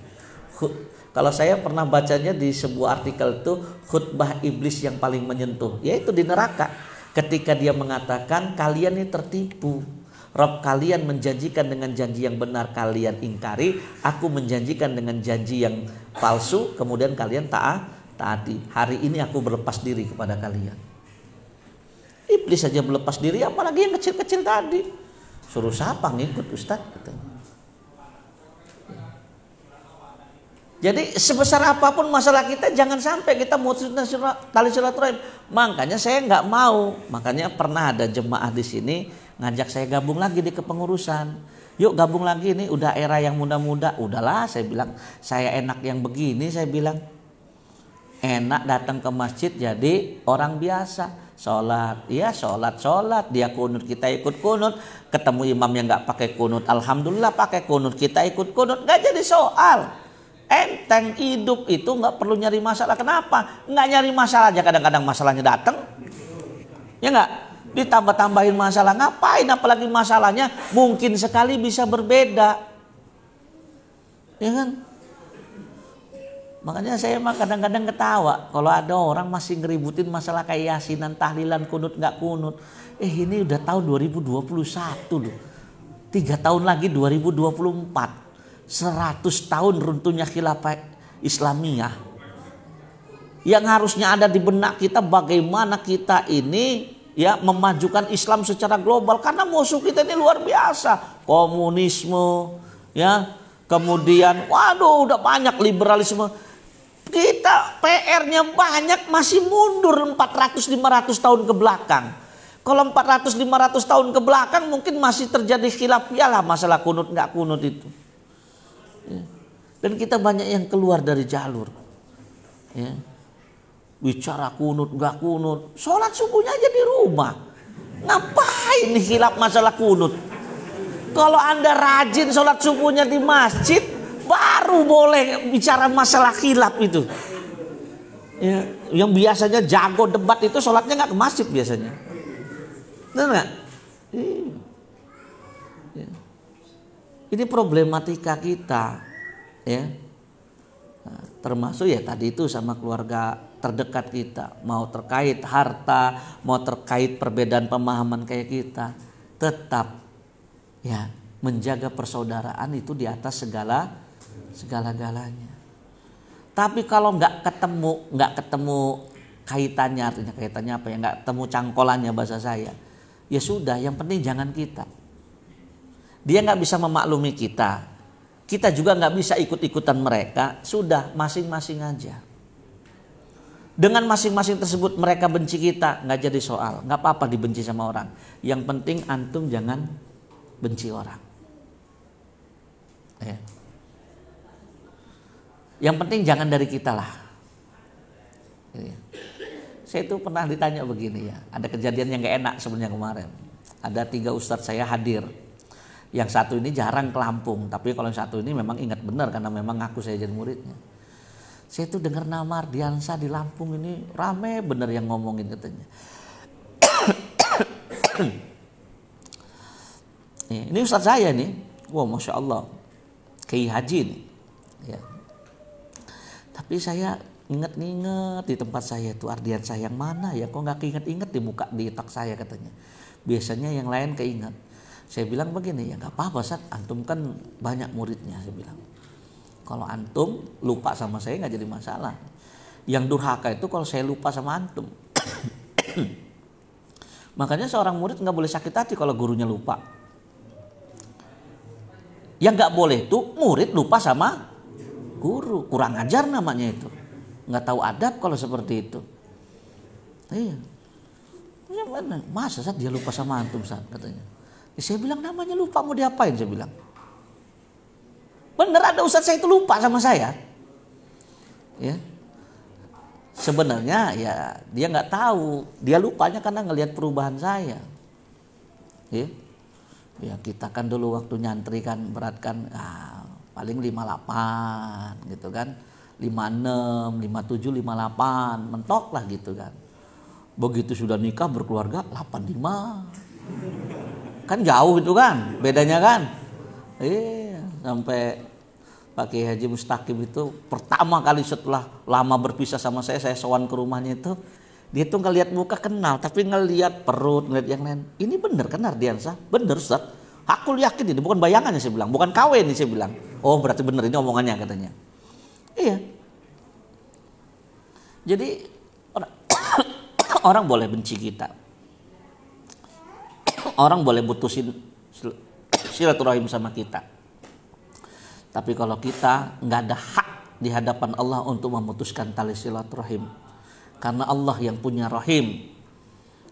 Kalau saya pernah bacanya di sebuah artikel itu, khutbah iblis yang paling menyentuh, yaitu di neraka. Ketika dia mengatakan kalian ini tertipu, Rabb kalian menjanjikan dengan janji yang benar kalian ingkari, aku menjanjikan dengan janji yang palsu kemudian kalian taati. Hari ini aku berlepas diri kepada kalian. Iblis saja berlepas diri, apalagi yang kecil-kecil tadi. Suruh siapa ngikut Ustaz? Jadi sebesar apapun masalah kita, jangan sampai kita mutusin tali silaturahim. Makanya saya nggak mau. Makanya pernah ada jemaah di sini ngajak saya gabung lagi di kepengurusan. Yuk gabung lagi nih, udah era yang muda-muda. Udahlah saya bilang, saya enak yang begini, saya bilang. Enak datang ke masjid jadi orang biasa. Sholat, ya sholat, dia kunut kita ikut kunut, ketemu imam yang nggak pakai kunut, alhamdulillah pakai kunut, kita ikut kunut, nggak jadi soal. Enteng, hidup itu nggak perlu nyari masalah. Kenapa? Nggak nyari masalah aja kadang-kadang masalahnya datang, ya nggak? Ditambah-tambahin masalah, ngapain? Apalagi masalahnya mungkin sekali bisa berbeda, ya kan? Makanya saya mah kadang-kadang ketawa kalau ada orang masih ngeributin masalah kayak yasinan, tahlilan, kunut nggak kunut. Ini udah tahun 2021 loh. 3 tahun lagi 2024. 100 tahun runtuhnya khilafah Islamiyah. Yang harusnya ada di benak kita bagaimana kita ini ya memajukan Islam secara global, karena musuh kita ini luar biasa. Komunisme, ya. Kemudian waduh udah banyak liberalisme. Kita PR-nya banyak, masih mundur 400-500 tahun ke belakang. Kalau 400-500 tahun ke belakang mungkin masih terjadi khilafiyah lah masalah kunut nggak kunut itu. Ya. Dan kita banyak yang keluar dari jalur. Ya. Bicara kunut nggak kunut, sholat subuhnya aja di rumah. Ngapain nih khilaf masalah kunut? Kalau Anda rajin sholat subuhnya di masjid, baru boleh bicara masalah khilaf itu. Ya, yang biasanya jago debat itu sholatnya nggak ke masjid biasanya. Benar nggak? Ya. Ini problematika kita, ya. Nah, termasuk ya tadi itu sama keluarga terdekat kita, mau terkait harta, mau terkait perbedaan pemahaman kayak kita, tetap ya menjaga persaudaraan itu di atas segala-galanya. Tapi kalau nggak ketemu kaitannya, artinya kaitannya apa ya, nggak ketemu cangkolannya bahasa saya, ya sudah, yang penting jangan kita. Dia nggak bisa memaklumi kita, kita juga nggak bisa ikut-ikutan mereka, sudah masing-masing aja. Dengan masing-masing tersebut mereka benci kita, nggak jadi soal, nggak apa-apa dibenci sama orang. Yang penting antum jangan benci orang. Ya. Yang penting jangan dari kita lah. Ya. Saya itu pernah ditanya begini ya, ada kejadian yang gak enak sebenarnya kemarin. Ada 3 ustadz saya hadir. Yang satu ini jarang ke Lampung, tapi kalau yang satu ini memang ingat benar karena memang ngaku saya jadi muridnya. Saya itu dengar nama Ardiansa di Lampung ini rame bener yang ngomongin katanya. Ini ustadz saya nih, wah masya Allah, Kiai Haji nih. Ya. Tapi saya inget-inget di tempat saya itu Ardiansa yang mana ya, kok nggak keinget-inget di muka di otak saya katanya. Biasanya yang lain keinget. Saya bilang begini, ya nggak apa-apa Ustaz, antum kan banyak muridnya, saya bilang. Kalau antum lupa sama saya nggak jadi masalah. Yang durhaka itu kalau saya lupa sama antum. Makanya seorang murid nggak boleh sakit hati kalau gurunya lupa. Yang nggak boleh tuh murid lupa sama guru, kurang ajar namanya itu. Nggak tahu adab kalau seperti itu. Iya. Ya mana? Masa Ustaz dia lupa sama antum Ustaz katanya. Saya bilang namanya lupa mau diapain, saya bilang. Bener ada ustadz saya itu lupa sama saya. Ya. Sebenarnya ya dia nggak tahu, dia lupanya karena ngelihat perubahan saya. Ya. Ya kita kan dulu waktu nyantri kan berat kan paling 58 gitu kan. 56, 57, 58 mentok lah gitu kan. Begitu sudah nikah berkeluarga 85. Kan jauh itu kan bedanya kan. Sampai Pak Kiai Haji Mustaqim itu pertama kali setelah lama berpisah sama saya sowan ke rumahnya itu, dia tuh ngelihat muka kenal tapi ngelihat perut, ngelihat yang lain. Ini bener kan Ardiansa? Bener Ustaz. Aku yakin ini bukan bayangannya, saya bilang, bukan KW nih, saya bilang. Oh berarti bener ini omongannya katanya. Iya. Jadi orang boleh benci kita. Orang boleh putusin silaturahim sama kita. Tapi kalau kita nggak ada hak di hadapan Allah untuk memutuskan tali silaturahim, karena Allah yang punya rahim,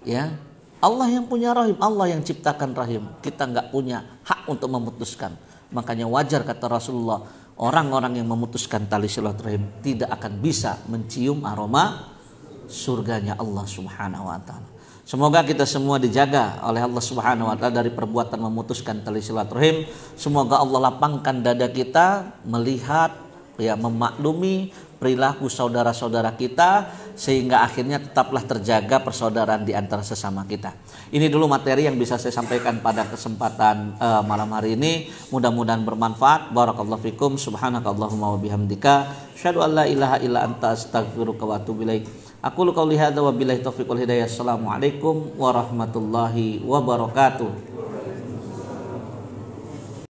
ya Allah yang punya rahim, Allah yang ciptakan rahim. Kita nggak punya hak untuk memutuskan. Makanya wajar kata Rasulullah, orang-orang yang memutuskan tali silaturahim tidak akan bisa mencium aroma surganya Allah Subhanahu Wa Taala. Semoga kita semua dijaga oleh Allah Subhanahu wa taala dari perbuatan memutuskan tali silaturahim. Semoga Allah lapangkan dada kita melihat, ya, memaklumi perilaku saudara-saudara kita, sehingga akhirnya tetaplah terjaga persaudaraan di antara sesama kita. Ini dulu materi yang bisa saya sampaikan pada kesempatan malam hari ini. Mudah-mudahan bermanfaat. Barakallahu fikum. Subhanakallahumma wa bihamdika, asyhadu an la ilaha illa anta, astaghfiruka wa atubu ilaik. Aqulu qouli hadza wa billahi taufiq wal hidayah. Assalamualaikum warahmatullahi wabarakatuh.